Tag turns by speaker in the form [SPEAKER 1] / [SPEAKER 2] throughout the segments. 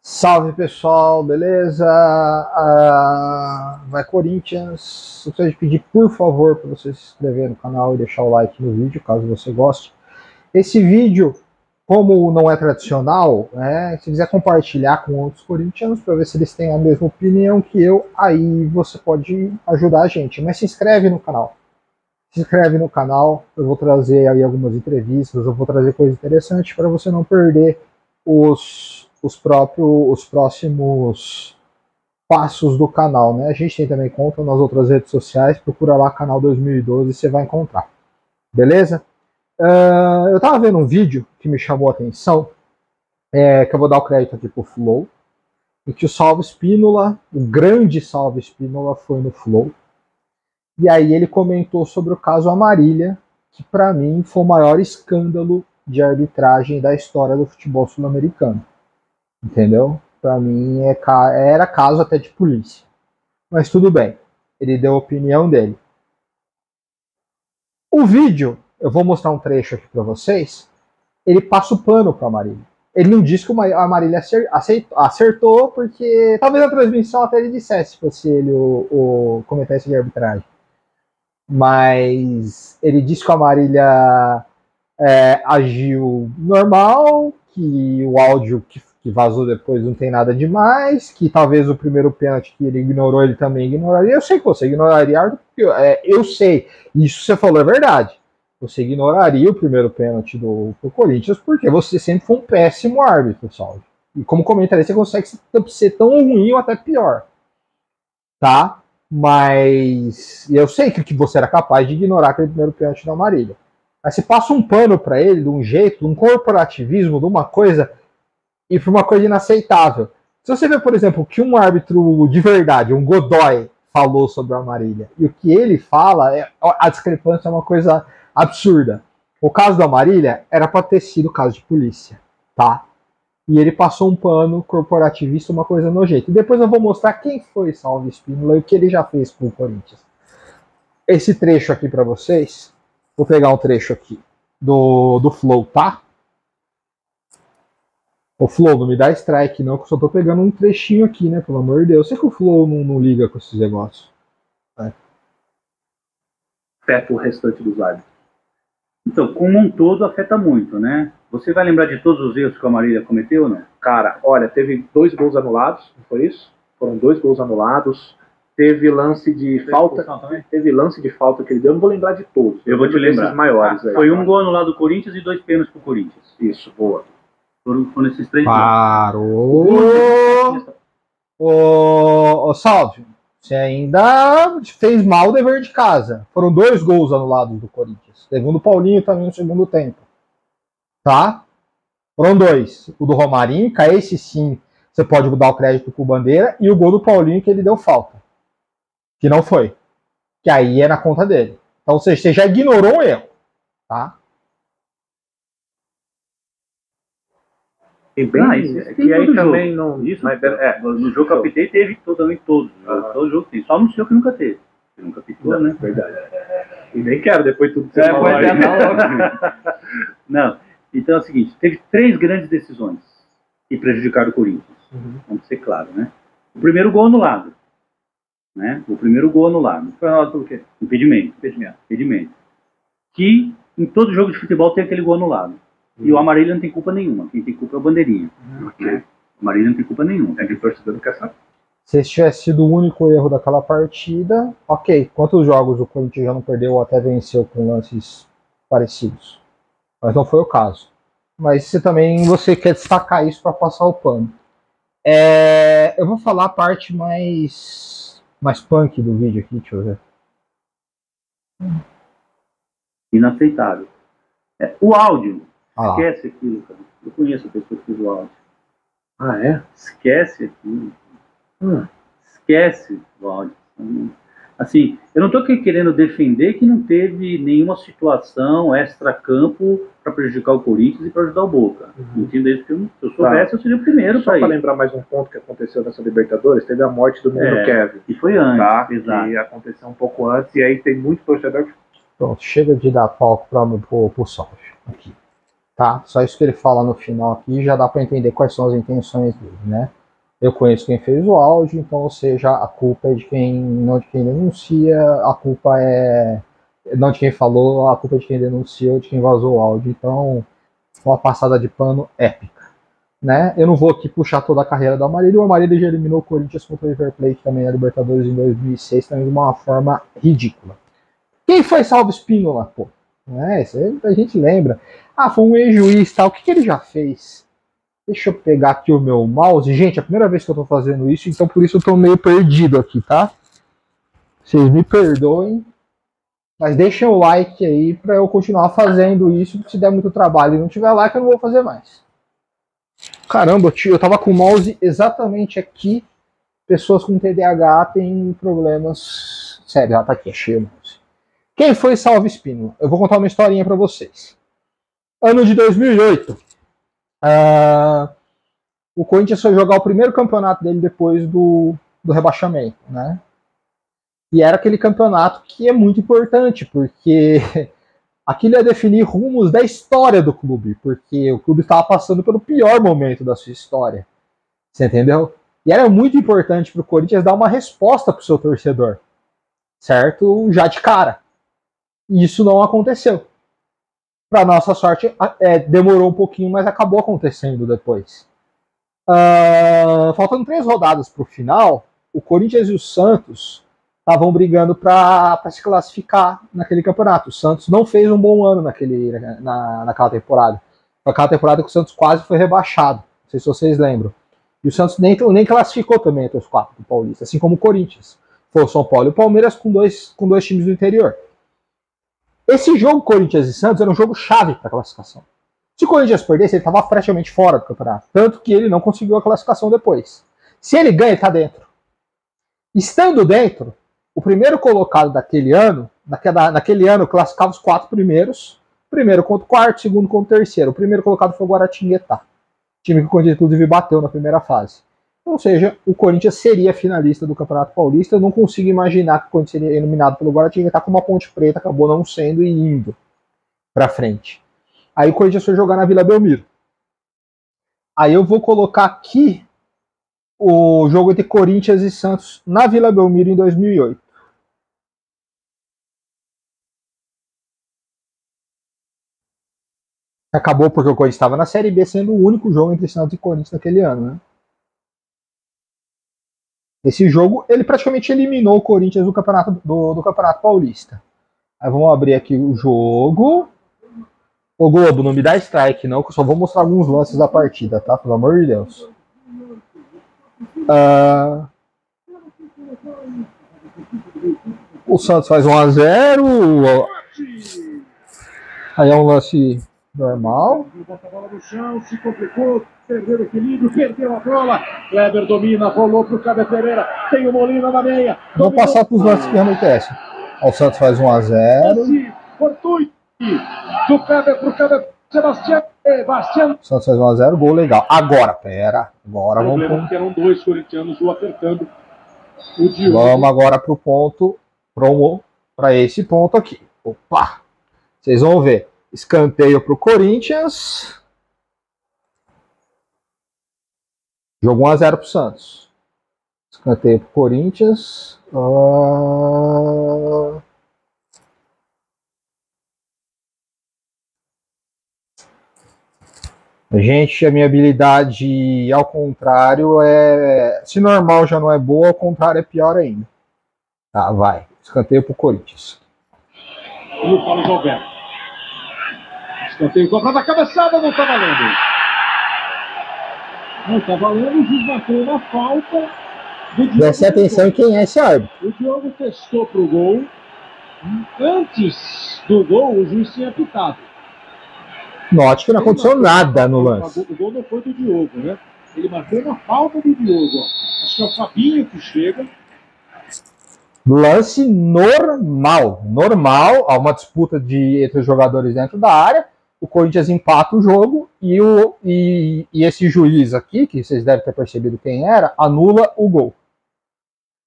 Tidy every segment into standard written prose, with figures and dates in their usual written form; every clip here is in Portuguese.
[SPEAKER 1] Salve pessoal, beleza? Vai Corinthians. Eu gostaria de pedir por favor para você se inscrever no canal e deixar o like no vídeo, caso você goste. Esse vídeo, como não é tradicional, se quiser compartilhar com outros corintianos para ver se eles têm a mesma opinião que eu, aí você pode ajudar a gente. Mas se inscreve no canal. Se inscreve no canal, eu vou trazer aí algumas entrevistas, eu vou trazer coisas interessantes para você não perder os próximos passos do canal, né? A gente tem também conta nas outras redes sociais, procura lá canal 2012 e você vai encontrar. Beleza? Eu tava vendo um vídeo que me chamou a atenção, que eu vou dar o crédito aqui pro Flow, em que o Salvo Spínola, o grande Salvo Spínola, foi no Flow. E aí ele comentou sobre o caso Amarília, que para mim foi o maior escândalo de arbitragem da história do futebol sul-americano. Entendeu? Para mim era caso até de polícia. Mas tudo bem. Ele deu a opinião dele. O vídeo, eu vou mostrar um trecho aqui para vocês. Ele passa o pano para a Amarília. Ele não diz que a Amarília acertou, porque talvez a transmissão até ele dissesse, se fosse ele o comentarista de arbitragem. Mas ele disse que a Amarília agiu normal, que o áudio que vazou depois não tem nada demais, que talvez o primeiro pênalti que ele ignorou, ele também ignoraria. Eu sei que você ignoraria, eu sei, isso você falou é verdade. Você ignoraria o primeiro pênalti do Corinthians, porque você sempre foi um péssimo árbitro, Salve. E como comentarista, você consegue ser tão ruim ou até pior. Tá? Mas eu sei que você era capaz de ignorar aquele primeiro pênalti da Amarília. Aí você passa um pano para ele de um jeito, de um corporativismo, de uma coisa, e para uma coisa inaceitável. Se você vê, por exemplo, que um árbitro de verdade, um Godoy, falou sobre a Amarília, e o que ele fala, a discrepância é uma coisa absurda. O caso da Amarília era para ter sido caso de polícia, tá? E ele passou um pano corporativista, uma coisa nojenta. E depois eu vou mostrar quem foi Salvo Spínola e o que ele já fez com o Corinthians. Esse trecho aqui para vocês, vou pegar um trecho aqui do Flow, tá? O Flow, não me dá strike não, que eu só tô pegando um trechinho aqui, né? Pelo amor de Deus. Eu sei que o Flow não liga com esses negócios.
[SPEAKER 2] Afeta o restante dos árbitros. Então, como um todo, afeta muito, né? Você vai lembrar de todos os erros que a Amarília cometeu, não?
[SPEAKER 3] Cara, olha, teve 2 gols anulados, não foi isso? Foram 2 gols anulados. Teve lance de falta. Teve lance de falta que ele deu. Eu não vou lembrar de todos.
[SPEAKER 2] Eu vou te lembrar.
[SPEAKER 3] Maiores aí,
[SPEAKER 2] foi um gol anulado do Corinthians e 2 pênaltis pro Corinthians.
[SPEAKER 3] Isso, boa.
[SPEAKER 2] Foram esses 3
[SPEAKER 1] Parou! Ô, Salve, você ainda fez mal o dever de casa. Foram 2 gols anulados do Corinthians. Segundo o Paulinho também no segundo tempo. Tá? Foram 2. O do Romarinho, que esse sim você pode dar o crédito pro Bandeira, e o gol do Paulinho que ele deu falta. Que não foi. Que aí é na conta dele. Então, ou seja, você já ignorou um erro. Tá?
[SPEAKER 3] E bem, que aí também não.
[SPEAKER 2] Isso, mas, no jogo que eu pitei teve também todos. Todo jogo tem. Só no seu que nunca teve. Você nunca pitou, né?
[SPEAKER 3] Verdade. E nem quero depois tudo que você falou aí.
[SPEAKER 2] Não. Então é o seguinte: teve 3 grandes decisões que prejudicaram o Corinthians. Vamos ser claro, né? O primeiro gol anulado. Né? O primeiro gol anulado.
[SPEAKER 3] Foi anulado por quê?
[SPEAKER 2] Impedimento. Que em todo jogo de futebol tem aquele gol anulado. E o Amarília não tem culpa nenhuma. Quem tem culpa é o Bandeirinha. Né? O Amarília não tem culpa nenhuma.
[SPEAKER 3] É que o torcedor não quer saber.
[SPEAKER 1] Se esse tivesse sido o único erro daquela partida, ok. Quantos jogos o Corinthians já não perdeu ou até venceu com lances parecidos? Mas não foi o caso. Mas você quer destacar isso para passar o pano. Eu vou falar a parte mais punk do vídeo aqui, deixa eu ver.
[SPEAKER 2] Inaceitável. O áudio. Esquece aquilo, cara. Eu conheço a pessoa que fez o áudio.
[SPEAKER 3] Ah, é?
[SPEAKER 2] Esquece aquilo. Esquece o áudio. Assim, eu não estou querendo defender que não teve nenhuma situação extra-campo para prejudicar o Corinthians e para ajudar o Boca. Entendeu? Se eu soubesse, eu seria o primeiro para ir.
[SPEAKER 3] Só para lembrar mais um ponto que aconteceu nessa Libertadores, teve a morte do menino Kevin.
[SPEAKER 2] E foi antes,
[SPEAKER 3] tá?
[SPEAKER 2] Exato.
[SPEAKER 3] E aconteceu um pouco antes, e aí tem muito torcedor que...
[SPEAKER 1] Pronto, chega de dar palco pro Salve aqui. tá? Só isso que ele fala no final aqui já dá para entender quais são as intenções dele, né? Eu conheço quem fez o áudio, então, ou seja, a culpa é de quem, não de quem denuncia, a culpa é não de quem falou, a culpa é de quem denunciou, de quem vazou o áudio. Então, uma passada de pano épica, né? Eu não vou aqui puxar toda a carreira do Amarildo. O Amarildo já eliminou o Corinthians contra o River Plate também na Libertadores em 2006, também de uma forma ridícula. Quem foi Salvo Espínola, pô? Isso aí a gente lembra. Ah, foi um ex-juiz, tal. O que ele já fez? Deixa eu pegar aqui o meu mouse. Gente, é a primeira vez que eu tô fazendo isso, então por isso eu tô meio perdido aqui, tá? Vocês me perdoem, mas deixem o like aí pra eu continuar fazendo isso, porque se der muito trabalho e não tiver like, eu não vou fazer mais. Caramba, eu tava com o mouse exatamente aqui. Pessoas com TDAH têm problemas... Sério, ela tá aqui, é cheio. Quem foi Salvo Espínola? Eu vou contar uma historinha pra vocês. Ano de 2008, o Corinthians foi jogar o primeiro campeonato dele depois do rebaixamento, né? E era aquele campeonato que é muito importante, porque aquilo ia definir rumos da história do clube, porque o clube estava passando pelo pior momento da sua história. Você entendeu? E era muito importante para o Corinthians dar uma resposta para o seu torcedor, certo? Já de cara. E isso não aconteceu. Para nossa sorte, demorou um pouquinho, mas acabou acontecendo depois. Faltando 3 rodadas para o final, o Corinthians e o Santos estavam brigando para se classificar naquele campeonato. O Santos não fez um bom ano naquela temporada. Foi aquela temporada que o Santos quase foi rebaixado. Não sei se vocês lembram. E o Santos nem classificou também entre os 4 do Paulista, assim como o Corinthians. Foi o São Paulo e o Palmeiras com dois times do interior. Esse jogo Corinthians e Santos era um jogo chave para a classificação. Se o Corinthians perdesse, ele estava praticamente fora do campeonato. Tanto que ele não conseguiu a classificação depois. Se ele ganha, ele está dentro. Estando dentro, o primeiro colocado daquele ano, naquele ano classificava os 4 primeiros. Primeiro contra o quarto, segundo contra o terceiro. O primeiro colocado foi o Guaratinguetá. Time que o Corinthians, inclusive, bateu na primeira fase. Ou seja, o Corinthians seria finalista do Campeonato Paulista. Eu não consigo imaginar que o Corinthians seria eliminado pelo Guaratinguetá, como a Ponte Preta acabou não sendo e indo para frente. Aí o Corinthians foi jogar na Vila Belmiro. Aí eu vou colocar aqui o jogo entre Corinthians e Santos na Vila Belmiro em 2008. Acabou porque o Corinthians estava na Série B, sendo o único jogo entre Santos e Corinthians naquele ano, né? Esse jogo, ele praticamente eliminou o Corinthians do Campeonato Paulista. Aí vamos abrir aqui o jogo. Ô Globo, não me dá strike não, que eu só vou mostrar alguns lances da partida, tá? Pelo amor de Deus. O Santos faz 1-0. Aí é um lance normal.
[SPEAKER 3] Bota a bola no chão, se complicou, perdeu o equilíbrio, perdeu a bola. Kleber domina, rolou pro Kleber Pereira. Tem o Molina na meia.
[SPEAKER 1] Vamos passar pros lances que anoitecem. O Santos faz 1-0.
[SPEAKER 3] Fortuito do Kleber pro Kleber. Sebastião.
[SPEAKER 1] O Santos faz 1-0, gol legal. Agora, pera. Agora vamos pro...
[SPEAKER 3] que eram 2 corintianos o apertando o Diogo.
[SPEAKER 1] Vamos agora pro ponto, para esse ponto aqui. Opa! Vocês vão ver. Escanteio pro Corinthians. Jogo 1-0 pro Santos. Escanteio pro Corinthians. Gente, a minha habilidade ao contrário é... Se normal já não é boa, ao contrário é pior ainda. Tá, vai. Escanteio pro Corinthians.
[SPEAKER 3] E o Paulo Alberto. Escanteio cobrado, a cabeçada não tá valendo. Não tá valendo, o juiz bateu na falta.
[SPEAKER 1] Preste atenção em quem é esse árbitro.
[SPEAKER 3] O Diogo testou pro gol. Antes do gol, o juiz tinha apitado.
[SPEAKER 1] Note que não aconteceu nada no lance.
[SPEAKER 3] O gol não foi do Diogo, né? Ele marcou na falta do Diogo. Ó. Acho que é o Fabinho que chega.
[SPEAKER 1] Lance normal. Normal. Há uma disputa entre os jogadores dentro da área. O Corinthians empata o jogo e esse juiz aqui, que vocês devem ter percebido quem era, anula o gol.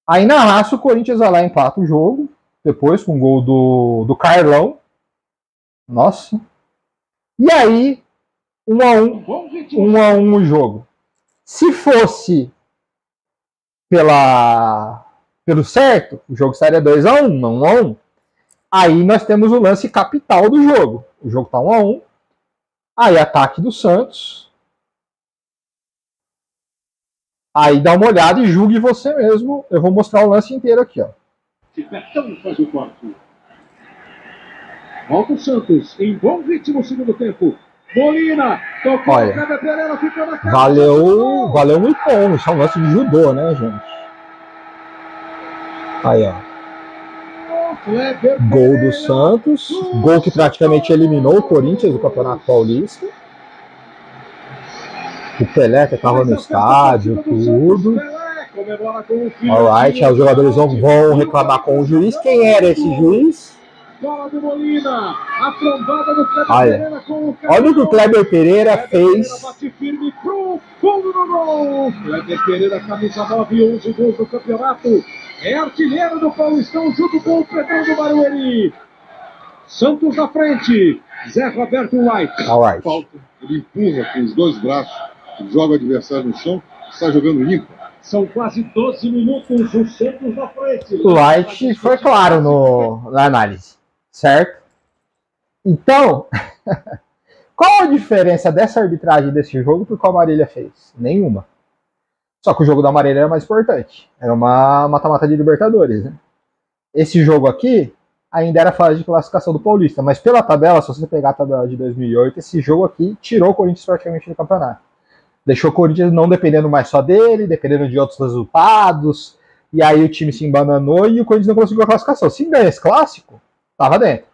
[SPEAKER 1] Aí na raça o Corinthians vai lá e empata o jogo. Depois com o gol do Carlão. Nossa. E aí 1 a 1 o jogo. Se fosse pelo certo, o jogo estaria 2 a 1, não 1 a 1. Aí nós temos o lance capital do jogo. O jogo tá 1 a 1. Aí ataque do Santos. Aí dá uma olhada e julgue você mesmo. Eu vou mostrar o lance inteiro aqui, ó.
[SPEAKER 4] Betão faz o corte. Volta o Santos em bom ritmo no segundo tempo. Molina, tocou.
[SPEAKER 1] Olha,
[SPEAKER 4] Pereira, ficou na cara.
[SPEAKER 1] valeu muito bom. Isso é um lance de judô, né, gente? Aí, ó. Gol do Santos. Gol que praticamente eliminou o Corinthians do Campeonato Paulista. O Pelé que estava no estádio, tudo. Alright, aí os jogadores vão reclamar com o juiz. Quem era esse juiz?
[SPEAKER 4] Bola do Molina, afrontada do Kleber Pereira com o
[SPEAKER 1] olha o que o Kleber Pereira fez.
[SPEAKER 4] Bate firme pro fundo do gol. Kleber Pereira, camisa 9 e 11 gols do campeonato. É artilheiro do Paulistão junto com o Pedrão do Barueri. Santos na frente. Zé Roberto White.
[SPEAKER 1] Alright.
[SPEAKER 5] Falta, ele empurra com os dois braços, joga o adversário no chão, está jogando limpo.
[SPEAKER 4] São quase 12 minutos, o Santos na frente.
[SPEAKER 1] O White foi claro na análise, certo? Então, qual a diferença dessa arbitragem desse jogo pro que a Marília fez? Nenhuma. Só que o jogo da Marília era mais importante. Era uma mata-mata de Libertadores, né? Esse jogo aqui ainda era fase de classificação do Paulista, mas pela tabela, se você pegar a tabela de 2008, esse jogo aqui tirou o Corinthians praticamente do campeonato. Deixou o Corinthians não dependendo mais só dele, dependendo de outros resultados, e aí o time se embananou e o Corinthians não conseguiu a classificação. Se ganha esse clássico, tava dentro.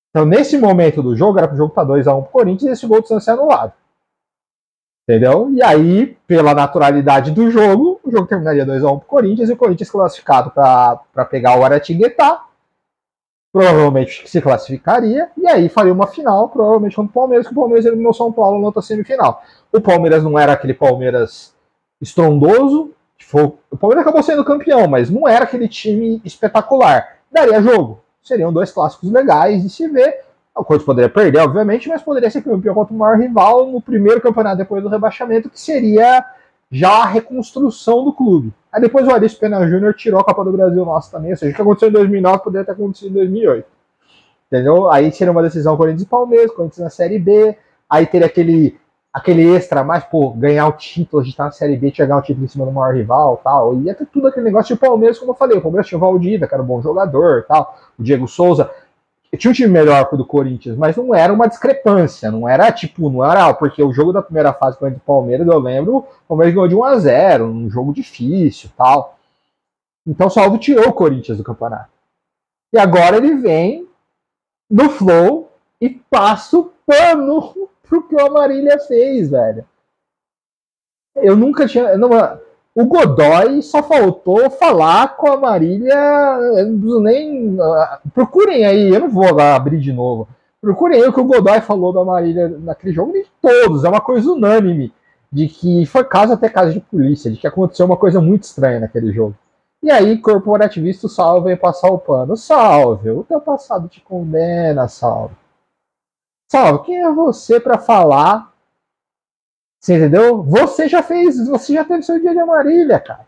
[SPEAKER 1] Então, nesse momento do jogo, era pro jogo estar 2 a 1 pro Corinthians e esse gol do Santos ser anulado. Entendeu? E aí, pela naturalidade do jogo, o jogo terminaria 2 a 1 pro Corinthians e o Corinthians classificado para pegar o Aratinguetá, provavelmente se classificaria, e aí faria uma final, provavelmente contra o Palmeiras, que o Palmeiras eliminou São Paulo na outra semifinal. O Palmeiras não era aquele Palmeiras estrondoso, o Palmeiras acabou sendo campeão, mas não era aquele time espetacular. Daria jogo. Seriam 2 clássicos legais de se ver. O Corinthians poderia perder, obviamente, mas poderia ser campeão contra o maior rival no primeiro campeonato depois do rebaixamento, que seria já a reconstrução do clube. Aí depois o Arício Pena Júnior tirou a Copa do Brasil nossa também, ou seja, o que aconteceu em 2009 poderia ter acontecido em 2008. Entendeu? Aí seria uma decisão Corinthians e Palmeiras, Corinthians na Série B, aí teria aquele extra mais, pô, ganhar o título, a gente tá na Série B, chegar um título em cima do maior rival tal, ia ter tudo aquele negócio de Palmeiras, como eu falei, o Palmeiras tinha o Valdívia, que era um bom jogador tal, o Diego Souza, tinha um time melhor que o do Corinthians, mas não era uma discrepância, não era porque o jogo da primeira fase contra o Palmeiras, eu lembro, o Palmeiras ganhou de 1 a 0, um jogo difícil tal. Então o Salvo tirou o Corinthians do campeonato. E agora ele vem no flow e passa o pano pro que o Marília fez, velho. Eu nunca tinha... O Godoy só faltou falar com a Marília. Eu não preciso nem. Procurem aí, eu não vou abrir de novo. Procurem aí o que o Godoy falou da Marília naquele jogo, de todos. É uma coisa unânime. De que foi até caso de polícia, de que aconteceu uma coisa muito estranha naquele jogo. E aí, corporativista, o Salve vem passar o pano. Salve, o teu passado te condena, Salve. Salve, quem é você pra falar? Você entendeu? Você já teve seu dia de Marília, cara.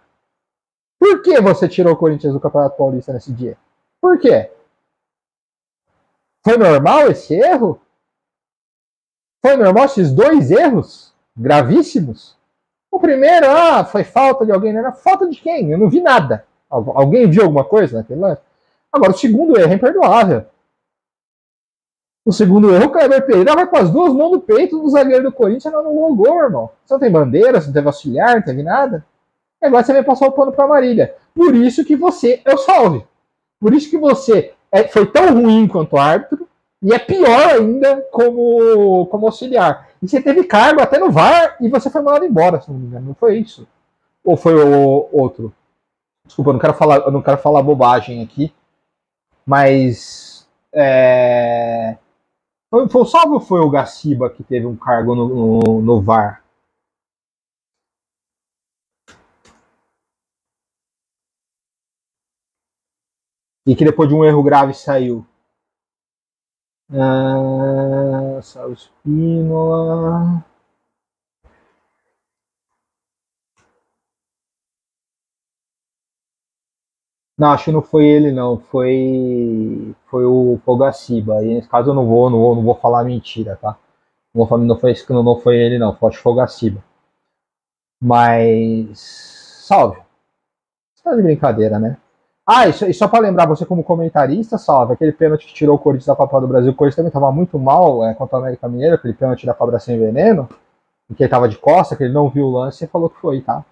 [SPEAKER 1] Por que você tirou o Corinthians do Campeonato Paulista nesse dia? Por quê? Foi normal esse erro? Foi normal esses 2 erros gravíssimos? O primeiro, foi falta de alguém, né? Falta de quem? Eu não vi nada. Alguém viu alguma coisa naquele lance? Agora, o segundo erro é imperdoável. O segundo erro, o Kleber Pereira vai com as 2 mãos no peito do zagueiro do Corinthians e não anulou o gol, irmão. Você não tem bandeira, você não teve auxiliar, não teve nada. E agora você vem passar o pano pra Marília. Por isso que você é o Salve. Por isso que você foi tão ruim quanto árbitro e é pior ainda como auxiliar. E você teve cargo até no VAR e você foi mandado embora, se não me engano. Não foi isso? Ou foi o outro? Desculpa, eu não quero falar bobagem aqui. Mas... Foi o Salve ou foi o Gaciba que teve um cargo no VAR? E que depois de um erro grave saiu. Salve Espínola. Não, acho que não foi ele, não. Foi o Fogaciba. E nesse caso eu não vou falar mentira, tá? Não vou falar, não foi ele, não. Foi o Fogaciba. Mas. Salve. Você tá de brincadeira, né? Ah, e só pra lembrar, você como comentarista, Salve, aquele pênalti que tirou o Corinthians da Copa do Brasil, o Corinthians também tava muito mal contra o América Mineiro, aquele pênalti da Cobra Sem Veneno, em que ele tava de costa, que ele não viu o lance e falou que foi, tá?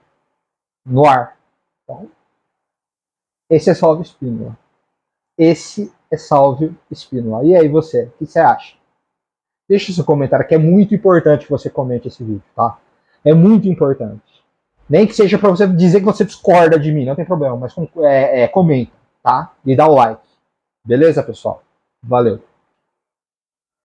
[SPEAKER 1] No ar. Então, esse é Salve Espínola. Esse é Salve Espínola. E aí, você? O que você acha? Deixa o seu comentário, que é muito importante que você comente esse vídeo, tá? É muito importante. Nem que seja para você dizer que você discorda de mim, não tem problema, mas comenta, tá? E dá o like. Beleza, pessoal? Valeu.